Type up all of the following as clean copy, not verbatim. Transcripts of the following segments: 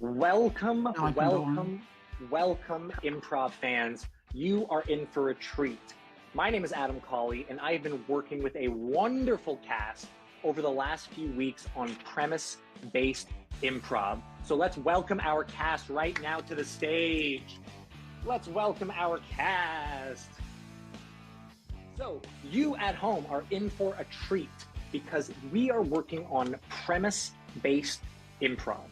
Welcome, Now I can go on. welcome, improv fans. You are in for a treat. My name is Adam Colley, and I've been working with a wonderful cast over the last few weeks on premise-based improv. So let's welcome our cast right now to the stage. Let's welcome our cast. So you at home are in for a treat because we are working on premise-based improv.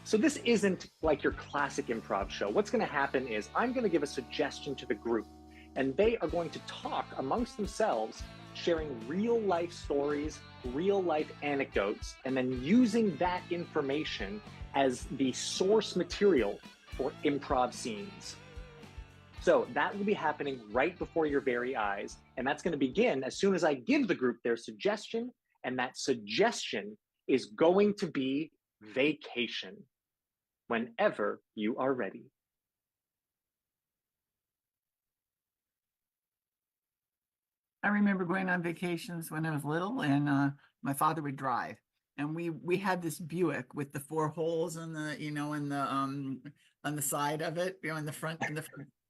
So this isn't like your classic improv show. What's going to happen is I'm going to give a suggestion to the group, and they are going to talk amongst themselves, sharing real life stories, real life anecdotes, and then using that information as the source material for improv scenes. So that will be happening right before your very eyes, and that's going to begin as soon as I give the group their suggestion, and that suggestion is going to be vacation. Whenever you are ready. I remember going on vacations when I was little, and my father would drive, and we had this Buick with the four holes in the on the side of it, in the front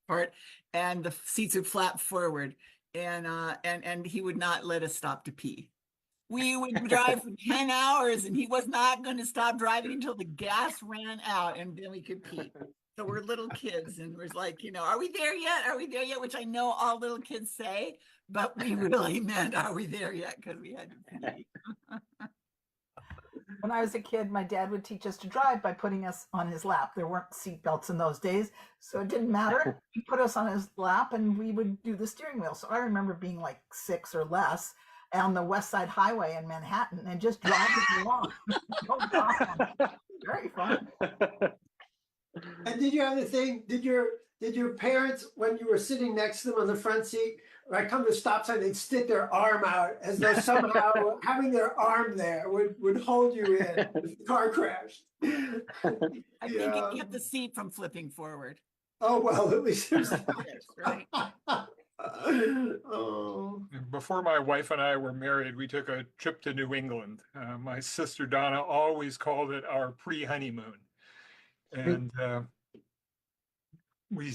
part, and the seats would flap forward, and he would not let us stop to pee. We would drive for 10 hours, and he was not going to stop driving until the gas ran out, and then we could pee. So we're little kids, and we're like, are we there yet? Are we there yet? Which I know all little kids say, but we really meant, are we there yet? Because we had to pee. When I was a kid, my dad would teach us to drive by putting us on his lap. There weren't seat belts in those days, so it didn't matter. He put us on his lap, and we would do the steering wheel. So I remember being like 6 or less on the West Side Highway in Manhattan and just driving along. Oh, God. Very fun. And did you have the thing? Did your parents, when you were sitting next to them on the front seat, right, come to a stop sign, they'd stick their arm out as though somehow having their arm there would hold you in if the car crashed? I think it kept the seat from flipping forward. Oh, well, at least it was right. Oh. Before my wife and I were married, we took a trip to New England. My sister Donna always called it our pre-honeymoon. And we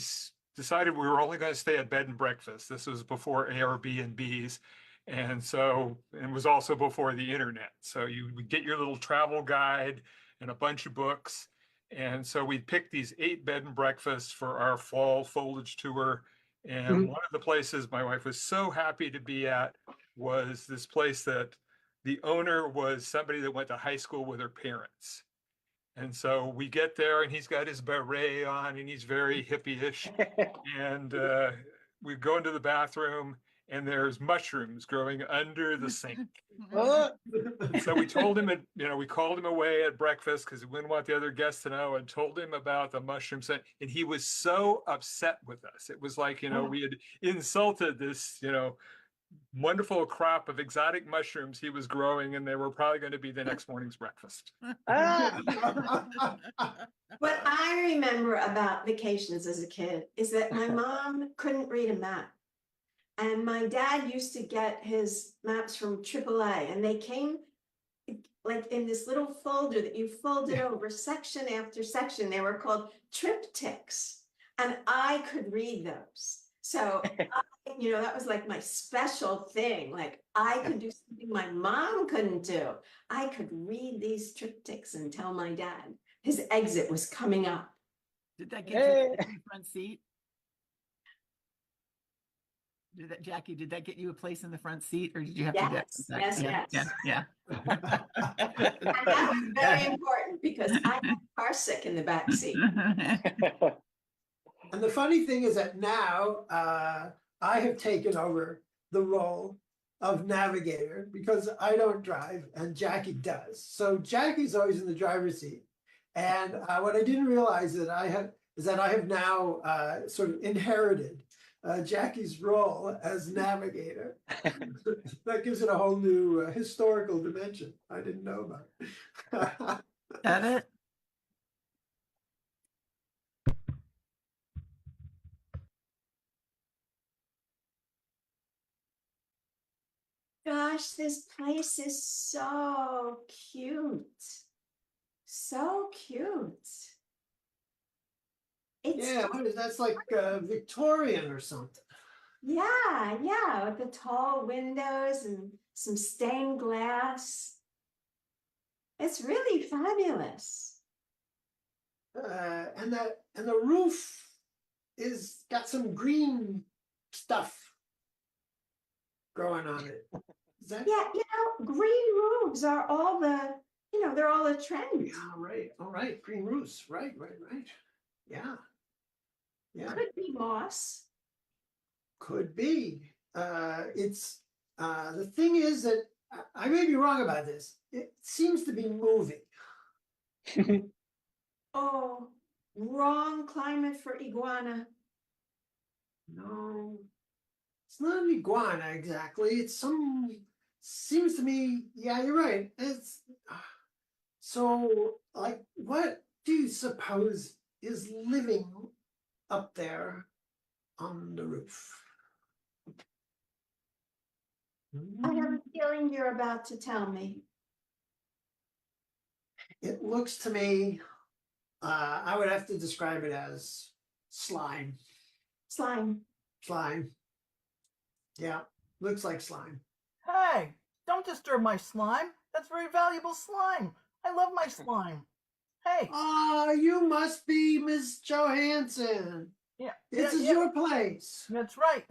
decided we were only going to stay at bed and breakfast. This was before Airbnbs. And so, it was also before the internet. So you would get your little travel guide and a bunch of books. And so we picked these 8 bed and breakfasts for our fall foliage tour. And one of the places my wife was so happy to be at was this place that the owner was somebody that went to high school with her parents. And so we get there, and he's got his beret on, and he's very hippie-ish. And we go into the bathroom, and there's mushrooms growing under the sink. So we told him, we called him away at breakfast because we didn't want the other guests to know, and told him about the mushrooms. And he was so upset with us. It was like, we had insulted this, wonderful crop of exotic mushrooms he was growing, and they were probably going to be the next morning's breakfast. What I remember about vacations as a kid is that my mom couldn't read a map. And my dad used to get his maps from AAA, and they came like in this little folder that you folded over section after section. They were called triptychs, and I could read those. So, that was like my special thing. Like I could do something my mom couldn't do. I could read these triptychs and tell my dad his exit was coming up. Did that get you in the front seat? Jackie, did that get you a place in the front seat, or did you have to get Yes. Yeah. And that was very important because I had car sick in the back seat. And the funny thing is that now I have taken over the role of navigator because I don't drive and Jackie does. So Jackie's always in the driver's seat. And what I didn't realize is that I have now sort of inherited Jackie's role as navigator. That gives it a whole new historical dimension I didn't know about. Got it? Gosh, this place is so cute. So cute. Yeah, what is that's like Victorian or something. yeah, with the tall windows and some stained glass. It's really fabulous. And the roof is got some green stuff growing on it. Is that? Yeah, green roofs are all they're all a trend. Yeah, all right. Green roofs. Right. Yeah. Yeah. Could be moss. Could be. It's the thing is that I may be wrong about this. It seems to be moving. Oh, wrong climate for iguana. No, it's not an iguana exactly. It's some. Seems to me. Yeah, you're right. It's so like. What do you suppose is living up there on the roof? I have a feeling you're about to tell me. It looks to me, I would have to describe it as slime. Slime. Slime. Yeah, looks like slime. Hey, don't disturb my slime. That's very valuable slime. I love my slime. Hey. Ah, you must be Miss Johansson. Yeah. This is yeah. your place. That's right.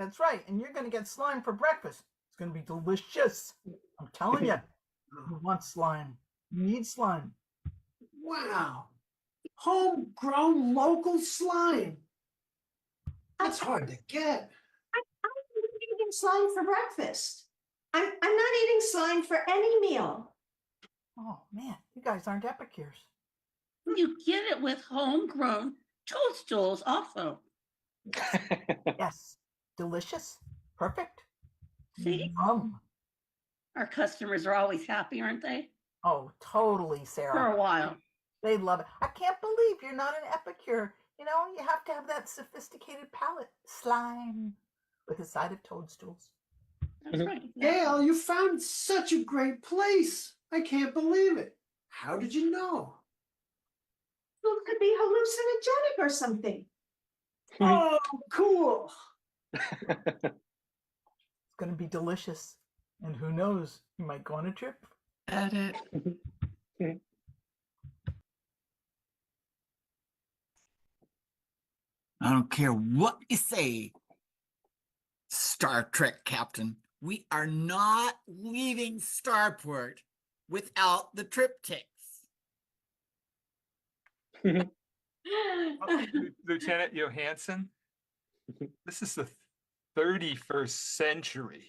And you're going to get slime for breakfast. It's going to be delicious. I'm telling you. You want slime. You need slime. Wow. Homegrown local slime. That's hard to get. I'm eating slime for breakfast. I'm not eating slime for any meal. Oh, man. You guys aren't epicures. You get it with homegrown toadstools also. Yes. Delicious. Perfect. See? Our customers are always happy, aren't they? Oh, totally, For Sarah. a while. They love it. I can't believe you're not an epicure. You know, you have to have that sophisticated palate. Slime with a side of toadstools. That's right. Gail, you found such a great place. I can't believe it. How did you know? It could be hallucinogenic or something. Oh, cool. It's going to be delicious. And who knows, you might go on a trip. Edit. I don't care what you say, Star Trek Captain. We are not leaving Starport without the triptychs. Lieutenant Johansson, this is the 31st century.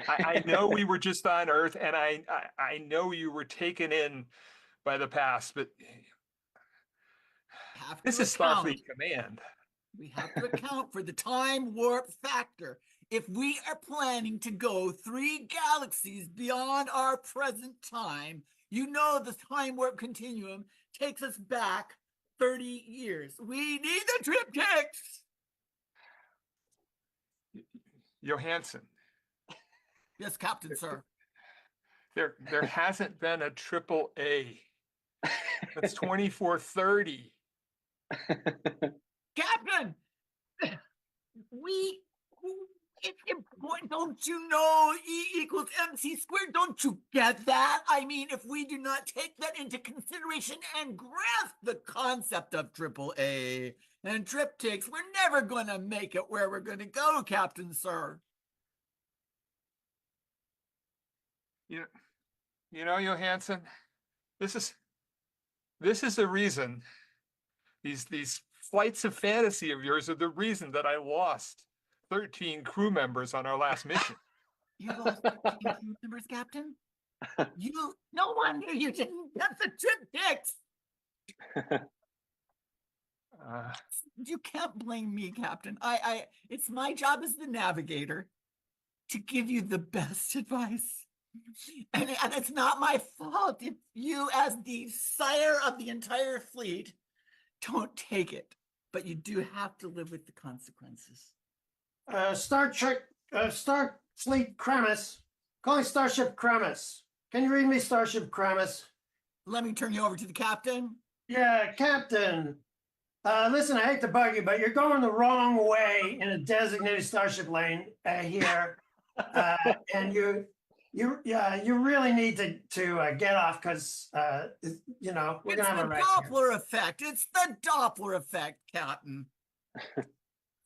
I know we were just on Earth, and I know you were taken in by the past, but this is Starfleet Command. We have to account for the time warp factor. If we are planning to go 3 galaxies beyond our present time, you know the time warp continuum takes us back 30 years. We need the triptychs. Johansson. Yes, Captain, sir. There hasn't been a triple A. That's 2430. Captain, it's important. Don't you know E equals MC squared? Don't you get that? I mean, if we do not take that into consideration and grasp the concept of triple A and triptychs, we're never going to make it where we're going to go, Captain, sir. You know, Johansson, this is the reason these flights of fantasy of yours are the reason that I lost 13 crew members on our last mission. You lost 13 crew members, Captain? No wonder you didn't get the triptychs. You can't blame me, Captain. It's my job as the navigator to give you the best advice. And it's not my fault if you, as the sire of the entire fleet, don't take it. But you do have to live with the consequences. Starfleet Kramis. Calling Starship Kramis. Can you read me Starship Kramis? Let me turn you over to the captain. Yeah, Captain. Listen, I hate to bug you, but you're going the wrong way in a designated starship lane here, and you really need to get off because you know we're It's gonna have the a wreck here. Doppler effect. It's the Doppler effect, Captain.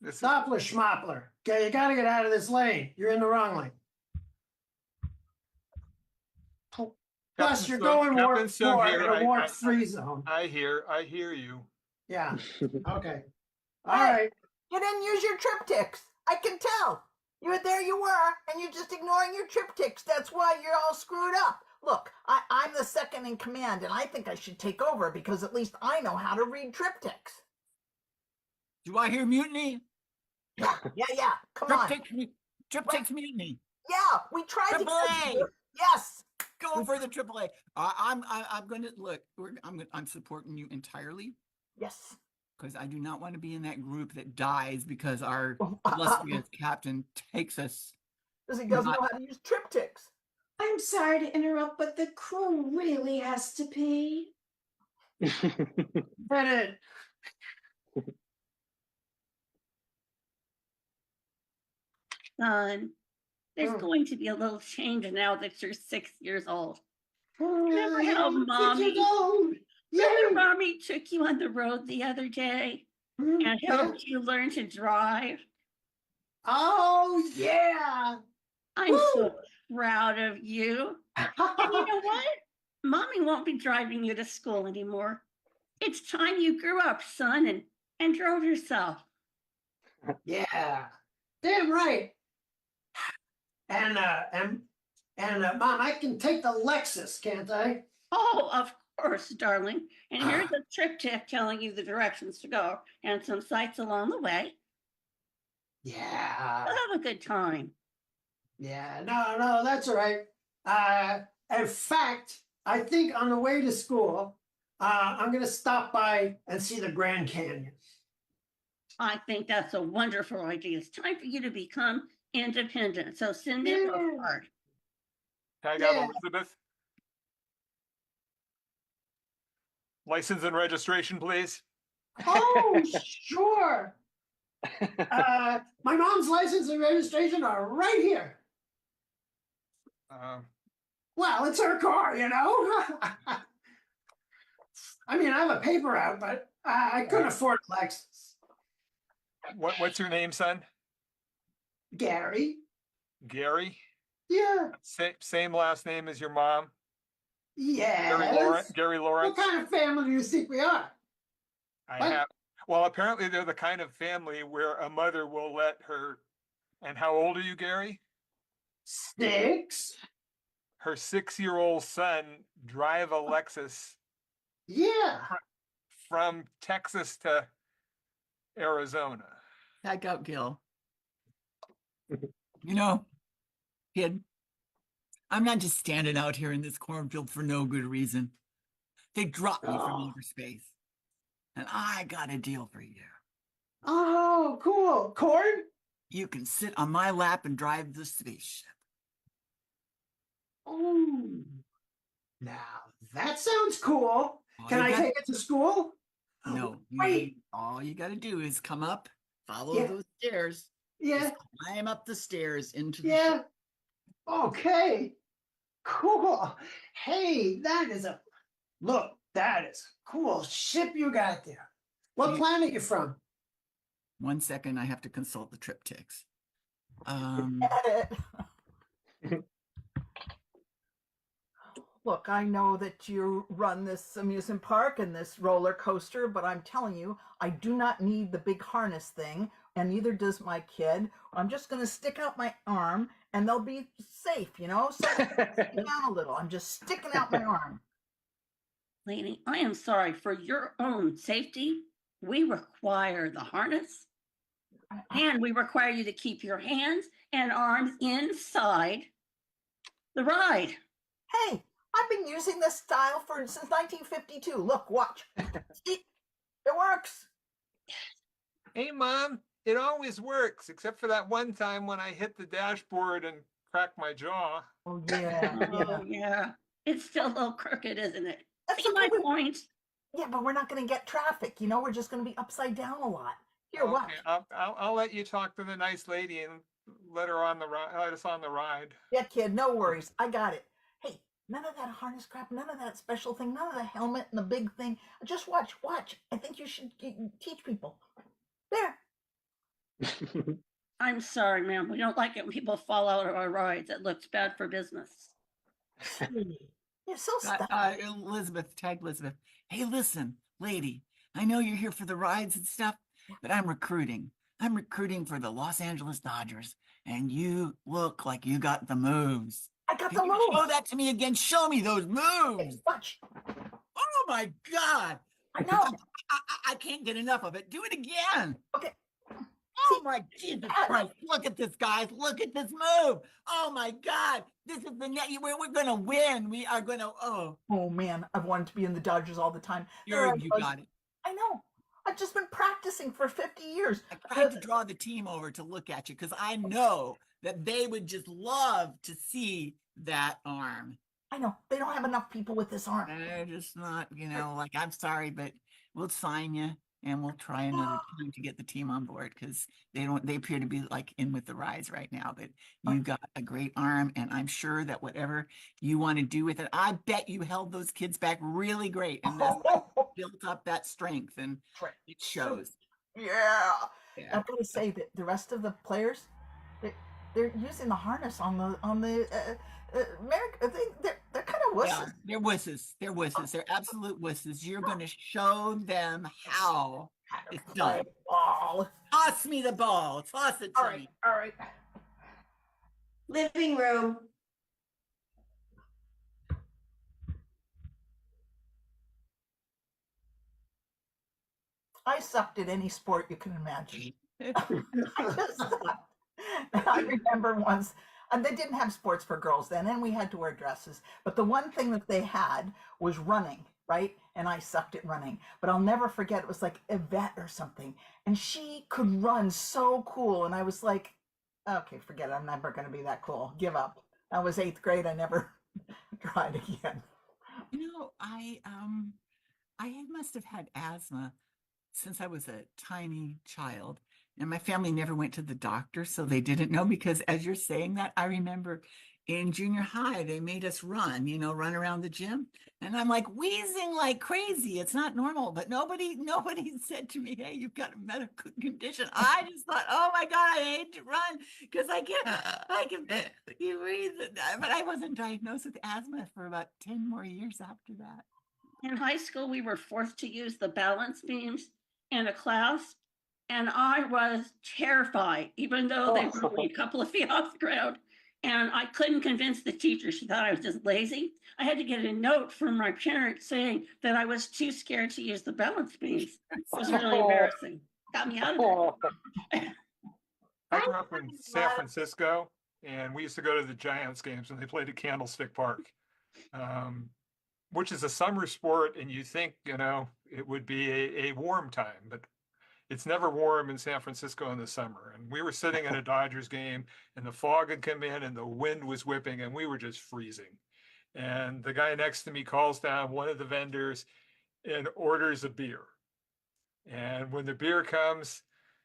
This is, Doppler schmoppler. Okay, you got to get out of this lane. You're in the wrong lane. Plus, you're going warp Captain Sung 4 here. in a warp 3 zone. I hear you. Yeah. Okay. All Hey. right. You didn't use your triptychs. I can tell. There you were, and you're just ignoring your triptychs. That's why you're all screwed up. Look, I'm the second in command, and I think I should take over because at least I know how to read triptychs. Do I hear mutiny? Yeah. Come on. Triptychs mutiny. Yeah, we tried to. AAA. Yes. Go for the AAA. I'm going to look. I'm supporting you entirely Yes. because I do not want to be in that group that dies because our illustrious captain takes us. Because he doesn't know how to use triptychs. I'm sorry to interrupt, but the crew really has to pee. Bennett. Son, there's Oh. going to be a little change now that you're 6 years old. Oh, Remember how I'm 6 mommy- years old. Remember Yay. mommy took you on the road the other day and Yeah. helped you learn to drive? Oh yeah. I'm so Woo. proud of you. And you know what? Mommy won't be driving you to school anymore. It's time you grew up, son, and drove yourself. Yeah. Damn right. And Mom, I can take the Lexus, can't I? Oh, of course, darling. And here's a triptych telling you the directions to go and some sights along the way. Yeah. You'll have a good time. Yeah. No, that's all right. In fact, I think on the way to school, I'm gonna stop by and see the Grand Canyon. I think that's a wonderful idea. It's time for you to become independent. So send it Yeah. hard. Tag Yeah. out Elizabeth. License and registration, please. Oh, sure. My mom's license and registration are right here. Well, it's her car, you know. I mean, I have a paper route, but I couldn't afford a Lexus. What's your name, son? Gary. Gary? Yeah. Same last name as your mom? Yes. Gary Lawrence? What kind of family do you think we are? Well, apparently they're the kind of family where a mother will let her, and how old are you, Gary? 6. Her 6-year-old son drive a Lexus Yeah. from Texas to Arizona. Tag out Gil. You know, kid, I'm not just standing out here in this cornfield for no good reason. They dropped me from outer space. And I got a deal for you. Oh, cool. Corn? You can sit on my lap and drive the spaceship. Oh. Now, that sounds cool. Can I take it to school? No. Wait. All you got to do is come up, follow Yeah. those stairs. Yeah. Just climb up the stairs into the Yeah. ship. Okay. Cool. Hey, that is a cool ship you got there. What planet are you from? 1 second, I have to consult the triptychs. Look, I know that you run this amusement park and this roller coaster, but I'm telling you, I do not need the big harness thing, and neither does my kid. I'm just going to stick out my arm, and they'll be safe, you know? So stick down a little. I'm just sticking out my arm. Lady, I am sorry. For your own safety, we require the harness, and we require you to keep your hands and arms inside the ride. Hey, I've been using this style since 1952. Look, watch. See? It works. Hey, Mom, it always works, except for that one time when I hit the dashboard and cracked my jaw. Oh, yeah. Oh, yeah. It's still a little crooked, isn't it? That's See my okay. point? Yeah, but we're not going to get traffic. You know, we're just going to be upside down a lot. Here, Okay, watch. I'll let you talk to the nice lady and let her on the ride, let us on the ride. Yeah, kid, no worries. I got it. Hey, none of that harness crap, none of that special thing, none of the helmet and the big thing. Just watch, watch. I think you should teach people. There. I'm sorry, ma'am. We don't like it when people fall out of our rides. It looks bad for business. Gee, you're so Uh, stuck. Elizabeth, tag Elizabeth. Hey, listen, lady, I know you're here for the rides and stuff, but I'm recruiting. I'm recruiting for the Los Angeles Dodgers, and you look like you got the moves. I got Can the you show moves. that to me again? Show me those moves. Watch. Oh my God. I know. I can't get enough of it. Do it again. Okay. Oh See, my Jesus Dad. Christ. Look at this, guys. Look at this move. Oh my God. This is the net. We're going to win. We are going to, oh, Oh man, I've wanted to be in the Dodgers all the time. you I was. got it. I know. I've just been practicing for 50 years. I tried to draw the team over to look at you because I know that they would just love to see that arm. I know. They don't have enough people with this arm. They're just not, like, I'm sorry, but we'll sign you and we'll try another time to get the team on board because they appear to be like in with the rise right now. But you got a great arm, and I'm sure that whatever you want to do with it, I bet you held those kids back really great, and that's built up that strength, and it shows. Yeah. Yeah. I've got to say that the rest of the players, they're using the harness on the America. They're kind of wusses. Yeah, they're wusses. They're wusses. They're absolute wusses. You're going to show them how it's done. Ball. Toss me the ball. Toss it to me. All right. Living room. I sucked at any sport you can imagine. I just sucked. And I remember once, and they didn't have sports for girls then, and we had to wear dresses. But the one thing that they had was running, right? And I sucked at running. But I'll never forget, it was like Yvette or something. And she could run so cool. And I was like, okay, forget it. I'm never going to be that cool. Give up. That was 8th grade. I never tried again. I must have had asthma since I was a tiny child, and my family never went to the doctor, so they didn't know. Because as you're saying that, I remember in junior high, they made us run around the gym, and I'm like wheezing like crazy. It's not normal, but nobody said to me, hey, you've got a medical condition. I just thought, oh my God, I hate to run because I can breathe. But I wasn't diagnosed with asthma for about 10 more years after that. In high school, we were forced to use the balance beams in a class, and I was terrified, even though they were only a couple of feet off the ground. And I couldn't convince the teacher. She thought I was just lazy. I had to get a note from my parents saying that I was too scared to use the balance beams. It was really embarrassing. Got me out of there. I grew up in San Francisco, and we used to go to the Giants games when they played at Candlestick Park, which is a summer sport, and you think, it would be a warm time, but it's never warm in San Francisco in the summer. And we were sitting at a Dodgers game, and the fog had come in, and the wind was whipping, and we were just freezing. And the guy next to me calls down one of the vendors and orders a beer. And when the beer comes,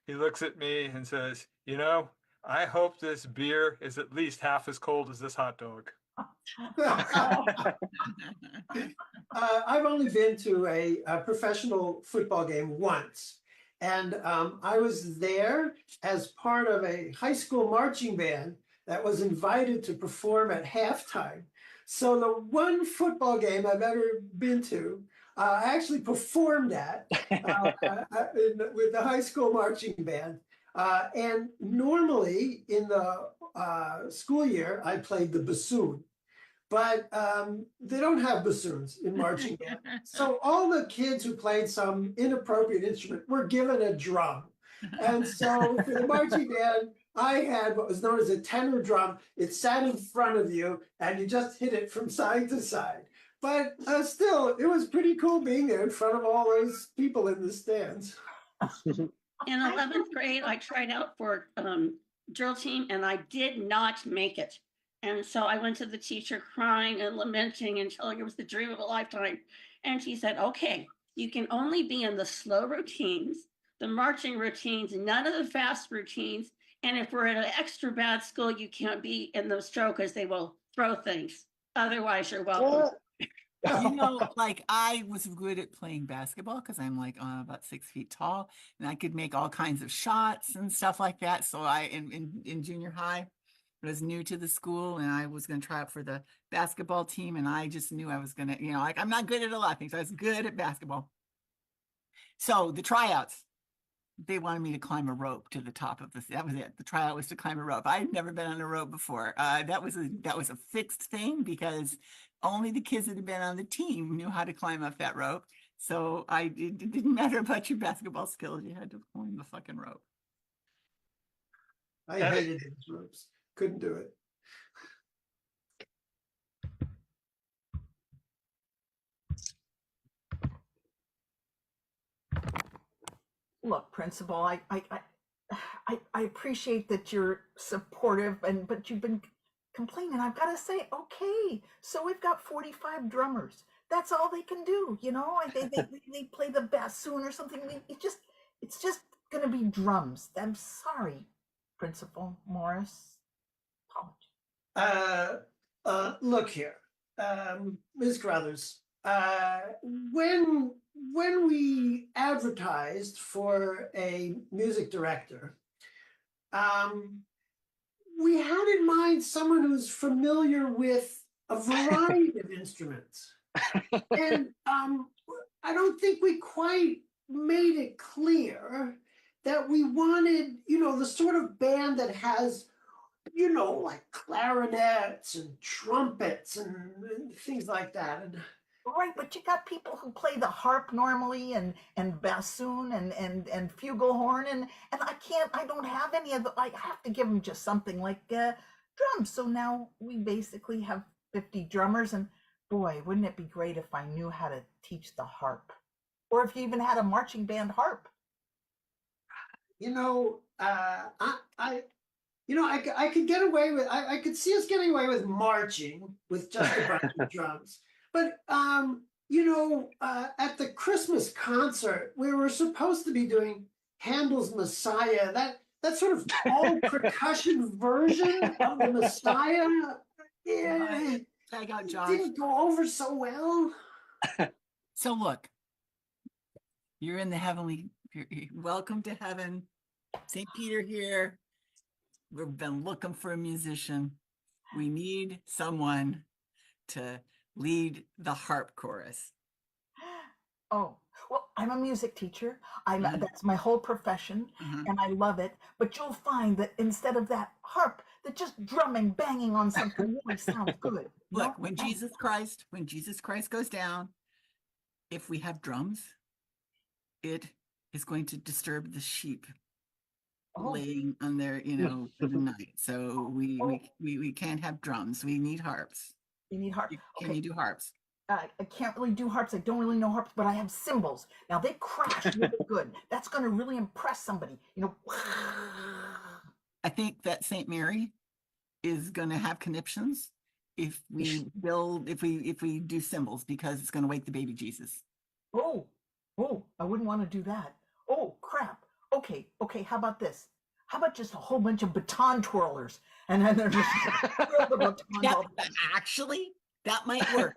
he looks at me and says, I hope this beer is at least half as cold as this hot dog. I've only been to a professional football game once, and I was there as part of a high school marching band that was invited to perform at halftime. So the one football game I've ever been to, I actually performed at with the high school marching band. And normally in the school year, I played the bassoon. But they don't have bassoons in marching band. So all the kids who played some inappropriate instrument were given a drum. And so for the marching band, I had what was known as a tenor drum. It sat in front of you, and you just hit it from side to side. But still, it was pretty cool being there in front of all those people in the stands. In 11th grade, I tried out for drill team, and I did not make it. And so I went to the teacher crying and lamenting and telling her it was the dream of a lifetime. And she said, okay, You can only be in the slow routines, the marching routines, none of the fast routines. And if we're at an extra bad school, you can't be in those strokers. They will throw things. Otherwise, you're welcome. You know, like I was good at playing basketball because I'm like about 6 feet tall, and I could make all kinds of shots and stuff like that. So in junior high, I was new to the school, and I was going to try out for the basketball team, and I just knew I was going to, like I'm not good at a lot of things. I was good at basketball. So the tryouts, they wanted me to climb a rope to the top of that was it. The tryout was to climb a rope. I had never been on a rope before. That was a fixed thing because only the kids that had been on the team knew how to climb up that rope. So it didn't matter about your basketball skills. You had to climb the fucking rope. I hated those ropes. Couldn't do it. Look, principal, I appreciate that you're supportive, but you've been complaining. I've got to say, okay, so we've got 45 drummers. That's all they can do, they play the bassoon or something. It's just gonna be drums. I'm sorry, Principal Morris. Apologies. Look here, Ms. Crothers, when we advertised for a music director, we had in mind someone who's familiar with a variety of instruments. And I don't think we quite made it clear that we wanted, the sort of band that has, like clarinets and trumpets and things like that. And right, but you got people who play the harp normally and bassoon and flugelhorn and I don't have any of the. I have to give them just something like drums. So now we basically have 50 drummers, and boy, wouldn't it be great if I knew how to teach the harp, or if you even had a marching band harp. I could get away with. I could see us getting away with marching with just a bunch of drums. But at the Christmas concert, we were supposed to be doing Handel's Messiah. That sort of all percussion version of the Messiah. Yeah, Tag out, Josh. Didn't go over so well. So look, you're in the heavenly. Welcome to heaven, St. Peter here. We've been looking for a musician. We need someone to lead the harp chorus. Oh, well, I'm a music teacher. That's my whole profession, and I love it. But you'll find that instead of that harp, that just drumming, banging on something really sounds good. Look, when Jesus Christ goes down, if we have drums, it is going to disturb the sheep laying on their, for the night. So we can't have drums. We need harps. You need harps. Can you do harps? I can't really do harps. I don't really know harps, but I have cymbals. Now they crash really good. That's going to really impress somebody. I think that St. Mary is going to have conniptions if we do cymbals, because it's going to wake the baby Jesus. Oh, I wouldn't want to do that. Oh, crap. Okay. How about this? How about just a whole bunch of baton twirlers, and then they're just twirl the baton. Actually, that might work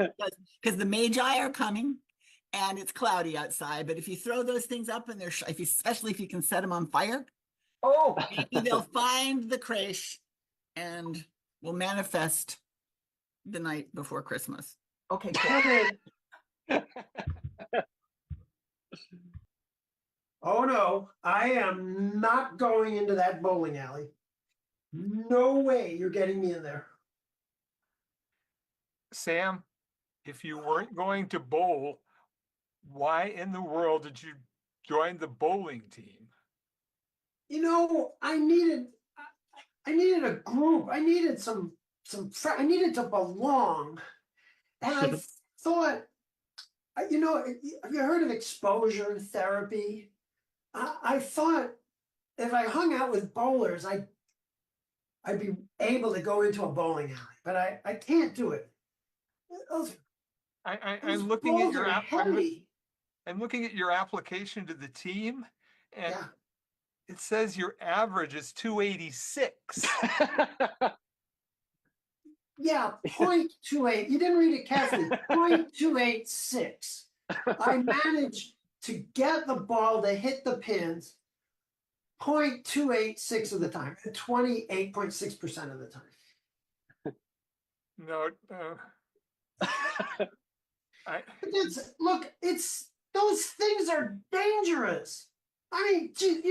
because the Magi are coming, and it's cloudy outside. But if you throw those things up and especially if you can set them on fire, maybe they'll find the creche, and will manifest the night before Christmas. Okay, cool. Oh no, I am not going into that bowling alley. No way you're getting me in there. Sam, if you weren't going to bowl, why in the world did you join the bowling team? I needed a group. I needed I needed to belong. And I thought, have you heard of exposure therapy? I thought if I hung out with bowlers, I'd be able to go into a bowling alley, but I can't do it. I'm looking at your app. I'm looking at your application to the team, and Yeah. it says your average is 286. Yeah, 0.28. You didn't read it carefully. 0.286. I managed to get the ball to hit the pins 0.286 of the time, 28.6% of the time. No, I, Look, those things are dangerous. I mean, gee,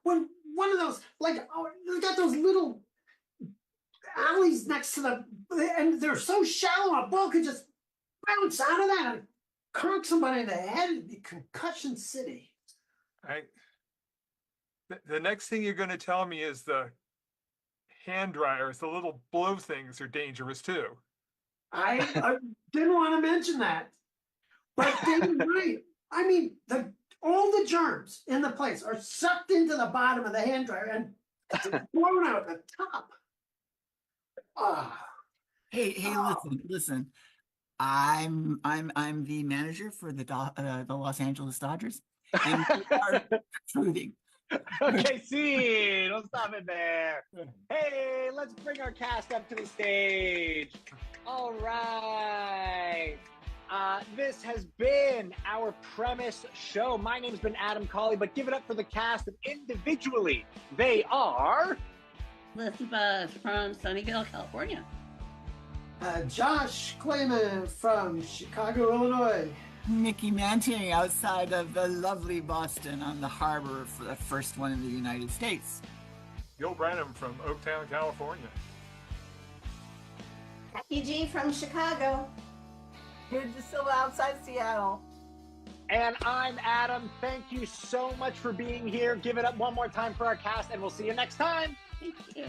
when one of those, like, they got those little alleys next to and they're so shallow, a ball could just bounce out of that and conk somebody in the head. It'd be concussion city. the next thing you're going to tell me is the hand dryers, the little blow things, are dangerous too. I didn't want to mention that, but David's right. I mean, all the germs in the place are sucked into the bottom of the hand dryer and blown out the top. Hey, listen. I'm the manager for the Los Angeles Dodgers, and we are recruiting. Okay, see, don't stop it there. Hey, let's bring our cast up to the stage. All right. This has been our premise show. My name's been Adam Colley, but give it up for the cast. And individually, they are Elizabeth from Sunnyvale, California. Josh Clayman from Chicago, Illinois. Mickey Manting outside of the lovely Boston on the harbor for the first one in the United States. Gil Branham from Oaktown, California. Becky G from Chicago. Here's Silva outside Seattle. And I'm Adam. Thank you so much for being here. Give it up one more time for our cast, and we'll see you next time. Thank you.